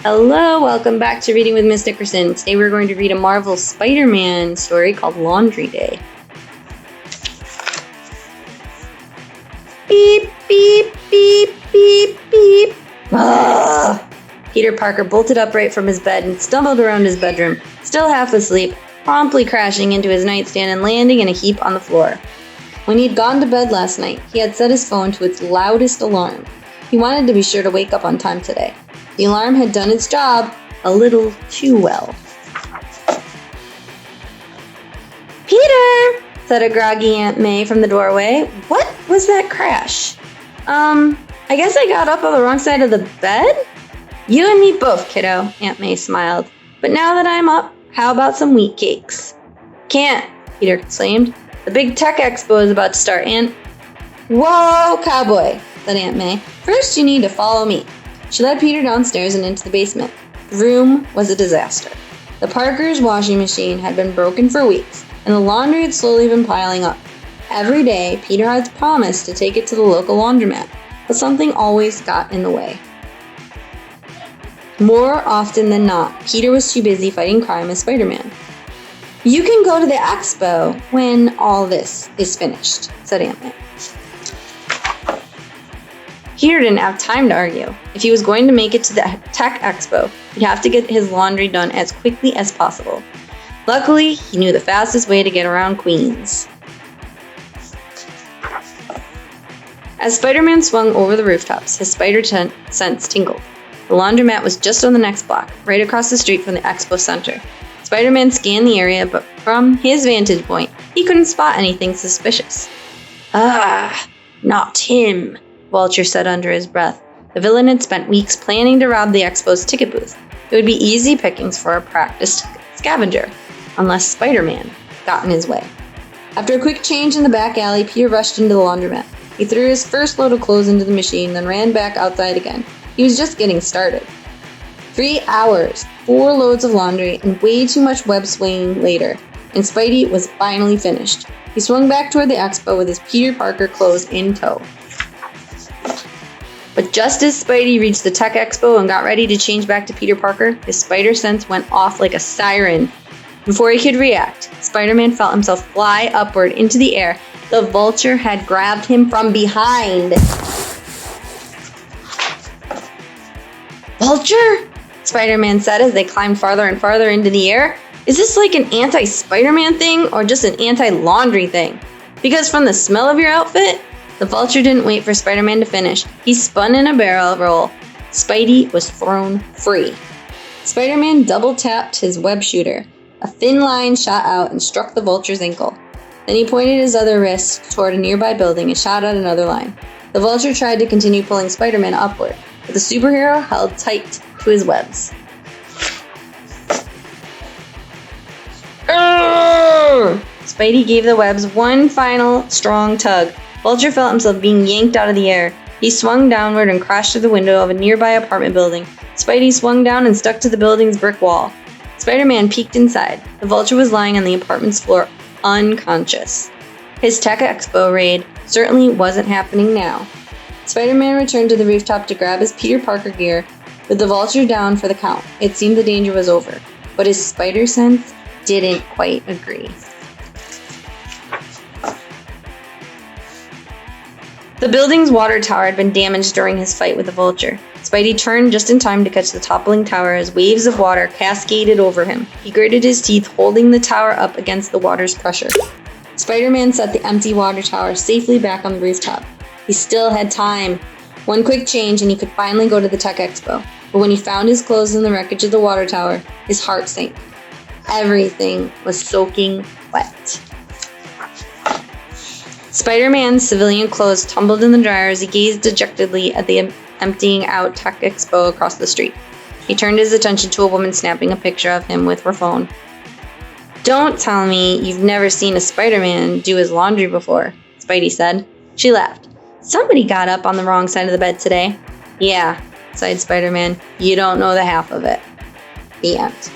Hello, welcome back to Reading with Miss Nickerson. Today we're going to read a Marvel Spider-Man story called Laundry Day. Beep, beep, beep, beep, beep. Ugh. Peter Parker bolted upright from his bed and stumbled around his bedroom, still half asleep, promptly crashing into his nightstand and landing in a heap on the floor. When he had gone to bed last night, he had set his phone to its loudest alarm. He wanted to be sure to wake up on time today. The alarm had done its job a little too well. "Peter!" said a groggy Aunt May from the doorway. "What was that crash?" I guess I got up on the wrong side of the bed?" "You and me both, kiddo," Aunt May smiled. "But now that I'm up, how about some wheat cakes?" "Can't," Peter exclaimed. "The big tech expo is about to start and—" "Whoa, cowboy," said Aunt May. "First you need to follow me." She led Peter downstairs and into the basement. The room was a disaster. The Parkers' washing machine had been broken for weeks, and the laundry had slowly been piling up. Every day, Peter had promised to take it to the local laundromat, but something always got in the way. More often than not, Peter was too busy fighting crime as Spider-Man. "You can go to the expo when all this is finished," said Aunt May. Peter didn't have time to argue. If he was going to make it to the Tech Expo, he'd have to get his laundry done as quickly as possible. Luckily, he knew the fastest way to get around Queens. As Spider-Man swung over the rooftops, his spider sense tingled. The laundromat was just on the next block, right across the street from the Expo Center. Spider-Man scanned the area, but from his vantage point, he couldn't spot anything suspicious. "Ah, not him," Vulture said under his breath. The villain had spent weeks planning to rob the Expo's ticket booth. It would be easy pickings for a practiced scavenger, unless Spider-Man got in his way. After a quick change in the back alley, Peter rushed into the laundromat. He threw his first load of clothes into the machine, then ran back outside again. He was just getting started. 3 hours, 4 loads of laundry, and way too much web swinging later, and Spidey was finally finished. He swung back toward the Expo with his Peter Parker clothes in tow. But just as Spidey reached the Tech Expo and got ready to change back to Peter Parker, his spider sense went off like a siren. Before he could react, Spider-Man felt himself fly upward into the air. The Vulture had grabbed him from behind. "Vulture?" Spider-Man said as they climbed farther and farther into the air. "Is this like an anti-Spider-Man thing or just an anti-laundry thing? Because from the smell of your outfit..." The Vulture didn't wait for Spider-Man to finish. He spun in a barrel roll. Spidey was thrown free. Spider-Man double-tapped his web shooter. A thin line shot out and struck the Vulture's ankle. Then he pointed his other wrist toward a nearby building and shot out another line. The Vulture tried to continue pulling Spider-Man upward, but the superhero held tight to his webs. Urgh! Spidey gave the webs one final strong tug. Vulture felt himself being yanked out of the air. He swung downward and crashed through the window of a nearby apartment building. Spidey swung down and stuck to the building's brick wall. Spider-Man peeked inside. The Vulture was lying on the apartment's floor, unconscious. His Tech Expo raid certainly wasn't happening now. Spider-Man returned to the rooftop to grab his Peter Parker gear. With the Vulture down for the count, it seemed the danger was over. But his spider sense didn't quite agree. The building's water tower had been damaged during his fight with the Vulture. Spidey turned just in time to catch the toppling tower as waves of water cascaded over him. He gritted his teeth, holding the tower up against the water's pressure. Spider-Man set the empty water tower safely back on the rooftop. He still had time. One quick change and he could finally go to the Tech Expo. But when he found his clothes in the wreckage of the water tower, his heart sank. Everything was soaking wet. Spider-Man's civilian clothes tumbled in the dryer as he gazed dejectedly at the emptying out Tech Expo across the street. He turned his attention to a woman snapping a picture of him with her phone. "Don't tell me you've never seen a Spider-Man do his laundry before," Spidey said. She laughed. "Somebody got up on the wrong side of the bed today." "Yeah," sighed Spider-Man. "You don't know the half of it." The end.